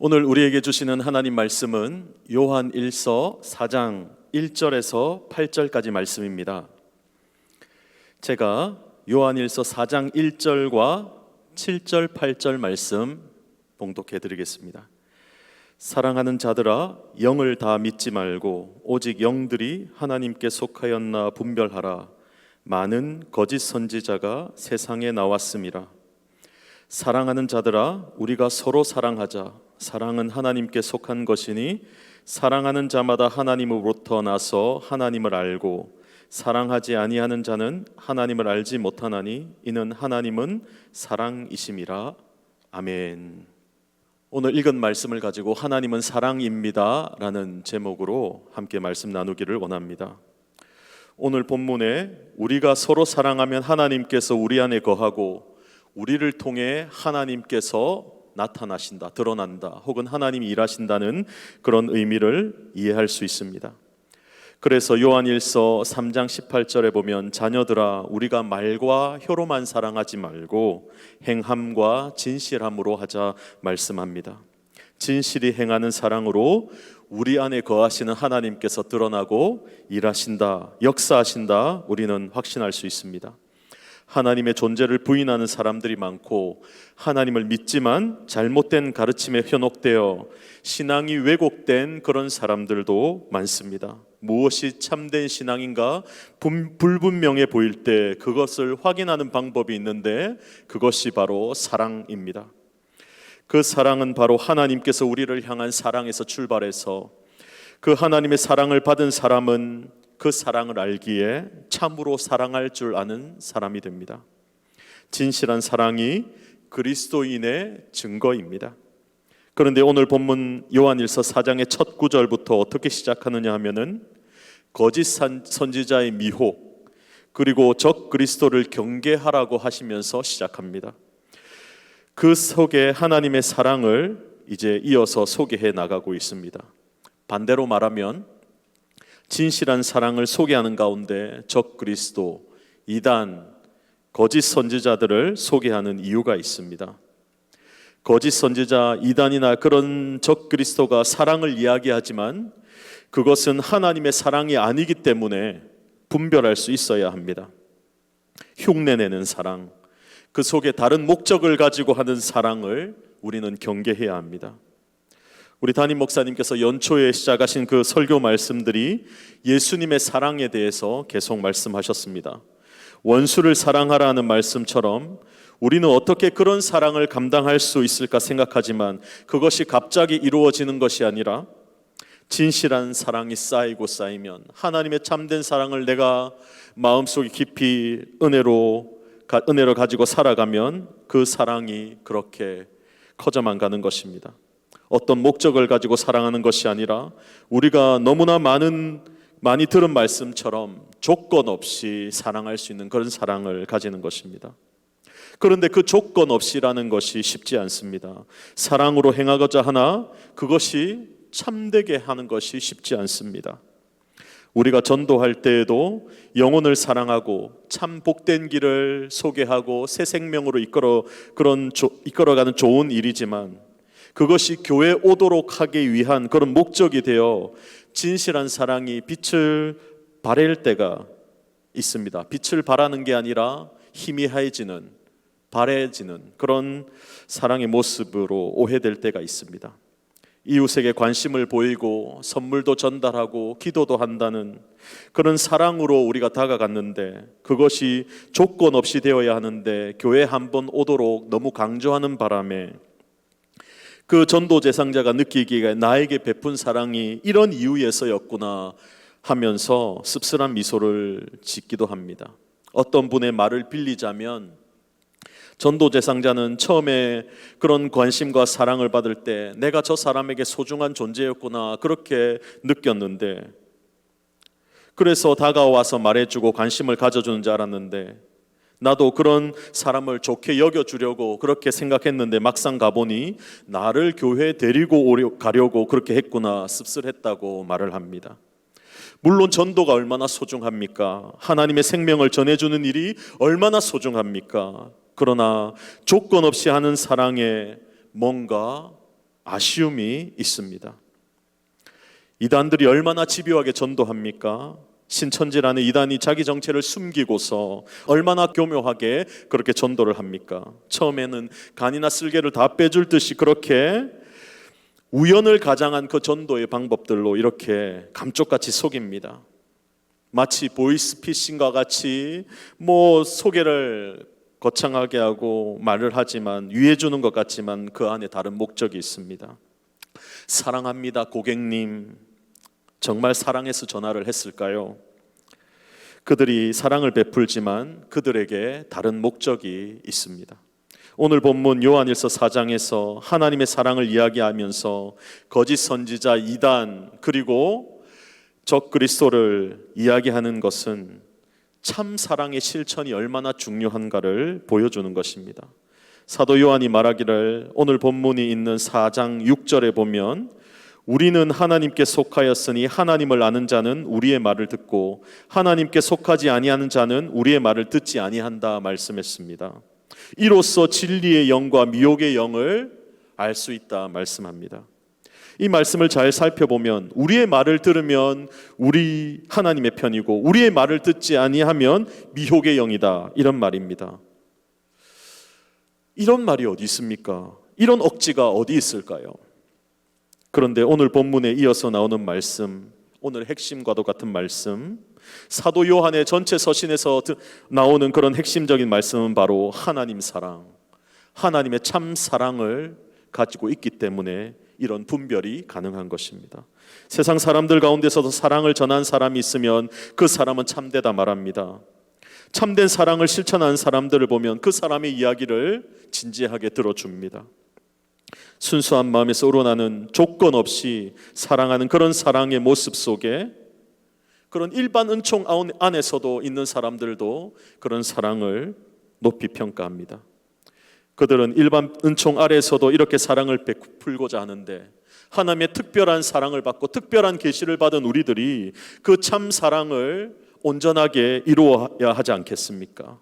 오늘 우리에게 주시는 하나님 말씀은 요한 1서 4장 1절에서 8절까지 말씀입니다. 제가 요한 1서 4장 1절과 7절 8절 말씀 봉독해 드리겠습니다. 사랑하는 자들아, 영을 다 믿지 말고 오직 영들이 하나님께 속하였나 분별하라. 많은 거짓 선지자가 세상에 나왔음이라. 사랑하는 자들아, 우리가 서로 사랑하자. 사랑은 하나님께 속한 것이니 사랑하는 자마다 하나님으로부터 나서 하나님을 알고 사랑하지 아니하는 자는 하나님을 알지 못하나니 이는 하나님은 사랑이심이라. 아멘. 오늘 읽은 말씀을 가지고 하나님은 사랑입니다 라는 제목으로 함께 말씀 나누기를 원합니다. 오늘 본문에 우리가 서로 사랑하면 하나님께서 우리 안에 거하고 우리를 통해 하나님께서 나타나신다, 드러난다, 혹은 하나님이 일하신다는 그런 의미를 이해할 수 있습니다. 그래서 요한 1서 3장 18절에 보면 자녀들아, 우리가 말과 혀로만 사랑하지 말고 행함과 진실함으로 하자 말씀합니다. 진실이 행하는 사랑으로 우리 안에 거하시는 하나님께서 드러나고 일하신다, 역사하신다, 우리는 확신할 수 있습니다. 하나님의 존재를 부인하는 사람들이 많고 하나님을 믿지만 잘못된 가르침에 현혹되어 신앙이 왜곡된 그런 사람들도 많습니다. 무엇이 참된 신앙인가 불분명해 보일 때 그것을 확인하는 방법이 있는데 그것이 바로 사랑입니다. 그 사랑은 바로 하나님께서 우리를 향한 사랑에서 출발해서 그 하나님의 사랑을 받은 사람은 그 사랑을 알기에 참으로 사랑할 줄 아는 사람이 됩니다. 진실한 사랑이 그리스도인의 증거입니다. 그런데 오늘 본문 요한일서 4장의 첫 구절부터 어떻게 시작하느냐 하면은 거짓 선지자의 미혹 그리고 적 그리스도를 경계하라고 하시면서 시작합니다. 그 속에 하나님의 사랑을 이제 이어서 소개해 나가고 있습니다. 반대로 말하면 진실한 사랑을 소개하는 가운데 적 그리스도, 이단, 거짓 선지자들을 소개하는 이유가 있습니다. 거짓 선지자, 이단이나 그런 적 그리스도가 사랑을 이야기하지만 그것은 하나님의 사랑이 아니기 때문에 분별할 수 있어야 합니다. 흉내내는 사랑, 그 속에 다른 목적을 가지고 하는 사랑을 우리는 경계해야 합니다. 우리 담임 목사님께서 연초에 시작하신 그 설교 말씀들이 예수님의 사랑에 대해서 계속 말씀하셨습니다. 원수를 사랑하라는 말씀처럼 우리는 어떻게 그런 사랑을 감당할 수 있을까 생각하지만 그것이 갑자기 이루어지는 것이 아니라 진실한 사랑이 쌓이고 쌓이면 하나님의 참된 사랑을 내가 마음속에 깊이 은혜로 가지고 살아가면 그 사랑이 그렇게 커져만 가는 것입니다. 어떤 목적을 가지고 사랑하는 것이 아니라 우리가 너무나 많이 들은 말씀처럼 조건 없이 사랑할 수 있는 그런 사랑을 가지는 것입니다. 그런데 그 조건 없이라는 것이 쉽지 않습니다. 사랑으로 행하고자 하나 그것이 참되게 하는 것이 쉽지 않습니다. 우리가 전도할 때에도 영혼을 사랑하고 참 복된 길을 소개하고 새 생명으로 이끌어가는 좋은 일이지만 그것이 교회에 오도록 하기 위한 그런 목적이 되어 진실한 사랑이 빛을 발할 때가 있습니다. 빛을 발하는 게 아니라 희미해지는, 바래지는 그런 사랑의 모습으로 오해될 때가 있습니다. 이웃에게 관심을 보이고 선물도 전달하고 기도도 한다는 그런 사랑으로 우리가 다가갔는데 그것이 조건 없이 되어야 하는데 교회에 한번 오도록 너무 강조하는 바람에 그 전도 대상자가 느끼기에 나에게 베푼 사랑이 이런 이유에서였구나 하면서 씁쓸한 미소를 짓기도 합니다. 어떤 분의 말을 빌리자면 전도 대상자는 처음에 그런 관심과 사랑을 받을 때 내가 저 사람에게 소중한 존재였구나 그렇게 느꼈는데 그래서 다가와서 말해주고 관심을 가져주는 줄 알았는데 나도 그런 사람을 좋게 여겨주려고 그렇게 생각했는데 막상 가보니 나를 교회에 데리고 가려고 그렇게 했구나 씁쓸했다고 말을 합니다. 물론 전도가 얼마나 소중합니까? 하나님의 생명을 전해주는 일이 얼마나 소중합니까? 그러나 조건 없이 하는 사랑에 뭔가 아쉬움이 있습니다. 이단들이 얼마나 집요하게 전도합니까? 신천지라는 이단이 자기 정체를 숨기고서 얼마나 교묘하게 그렇게 전도를 합니까? 처음에는 간이나 쓸개를 다 빼줄 듯이 그렇게 우연을 가장한 그 전도의 방법들로 이렇게 감쪽같이 속입니다. 마치 보이스피싱과 같이 소개를 거창하게 하고 말을 하지만 위해 주는 것 같지만 그 안에 다른 목적이 있습니다. 사랑합니다 고객님, 정말 사랑해서 전화를 했을까요? 그들이 사랑을 베풀지만 그들에게 다른 목적이 있습니다. 오늘 본문 요한일서 4장에서 하나님의 사랑을 이야기하면서 거짓 선지자 이단 그리고 적 그리스도를 이야기하는 것은 참 사랑의 실천이 얼마나 중요한가를 보여주는 것입니다. 사도 요한이 말하기를 오늘 본문이 있는 4장 6절에 보면 우리는 하나님께 속하였으니 하나님을 아는 자는 우리의 말을 듣고 하나님께 속하지 아니하는 자는 우리의 말을 듣지 아니한다 말씀했습니다. 이로써 진리의 영과 미혹의 영을 알 수 있다 말씀합니다. 이 말씀을 잘 살펴보면 우리의 말을 들으면 우리 하나님의 편이고 우리의 말을 듣지 아니하면 미혹의 영이다 이런 말입니다. 이런 말이 어디 있습니까? 이런 억지가 어디 있을까요? 그런데 오늘 본문에 이어서 나오는 말씀, 오늘 핵심과도 같은 말씀, 사도 요한의 전체 서신에서 나오는 그런 핵심적인 말씀은 바로 하나님 사랑, 하나님의 참 사랑을 가지고 있기 때문에 이런 분별이 가능한 것입니다. 세상 사람들 가운데서도 사랑을 전한 사람이 있으면 그 사람은 참되다 말합니다. 참된 사랑을 실천한 사람들을 보면 그 사람의 이야기를 진지하게 들어줍니다. 순수한 마음에서 우러나는 조건 없이 사랑하는 그런 사랑의 모습 속에 그런 일반 은총 안에서도 있는 사람들도 그런 사랑을 높이 평가합니다. 그들은 일반 은총 아래에서도 이렇게 사랑을 베풀고자 하는데 하나님의 특별한 사랑을 받고 특별한 계시를 받은 우리들이 그 참 사랑을 온전하게 이루어야 하지 않겠습니까?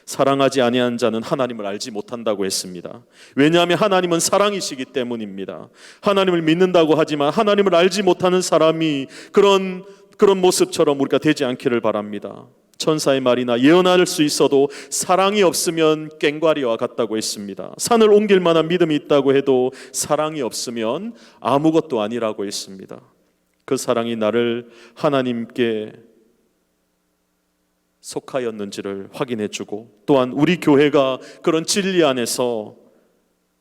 사랑하지 아니한 자는 하나님을 알지 못한다고 했습니다. 왜냐하면 하나님은 사랑이시기 때문입니다. 하나님을 믿는다고 하지만 하나님을 알지 못하는 사람이 그런 모습처럼 우리가 되지 않기를 바랍니다. 천사의 말이나 예언할 수 있어도 사랑이 없으면 꽹과리와 같다고 했습니다. 산을 옮길 만한 믿음이 있다고 해도 사랑이 없으면 아무것도 아니라고 했습니다. 그 사랑이 나를 하나님께 속하였는지를 확인해주고 또한 우리 교회가 그런 진리 안에서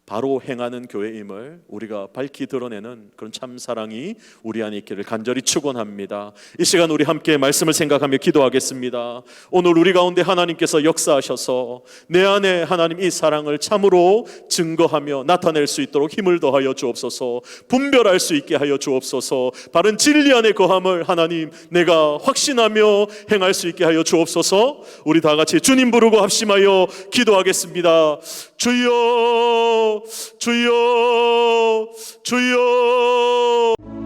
바로 행하는 교회임을 우리가 밝히 드러내는 그런 참사랑이 우리 안에 있기를 간절히 축원합니다. 이 시간 우리 함께 말씀을 생각하며 기도하겠습니다. 오늘 우리 가운데 하나님께서 역사하셔서 내 안에 하나님 이 사랑을 참으로 증거하며 나타낼 수 있도록 힘을 더하여 주옵소서. 분별할 수 있게 하여 주옵소서. 바른 진리 안에 거함을 하나님 내가 확신하며 행할 수 있게 하여 주옵소서. 우리 다 같이 주님 부르고 합심하여 기도하겠습니다. 주여 주여 주여.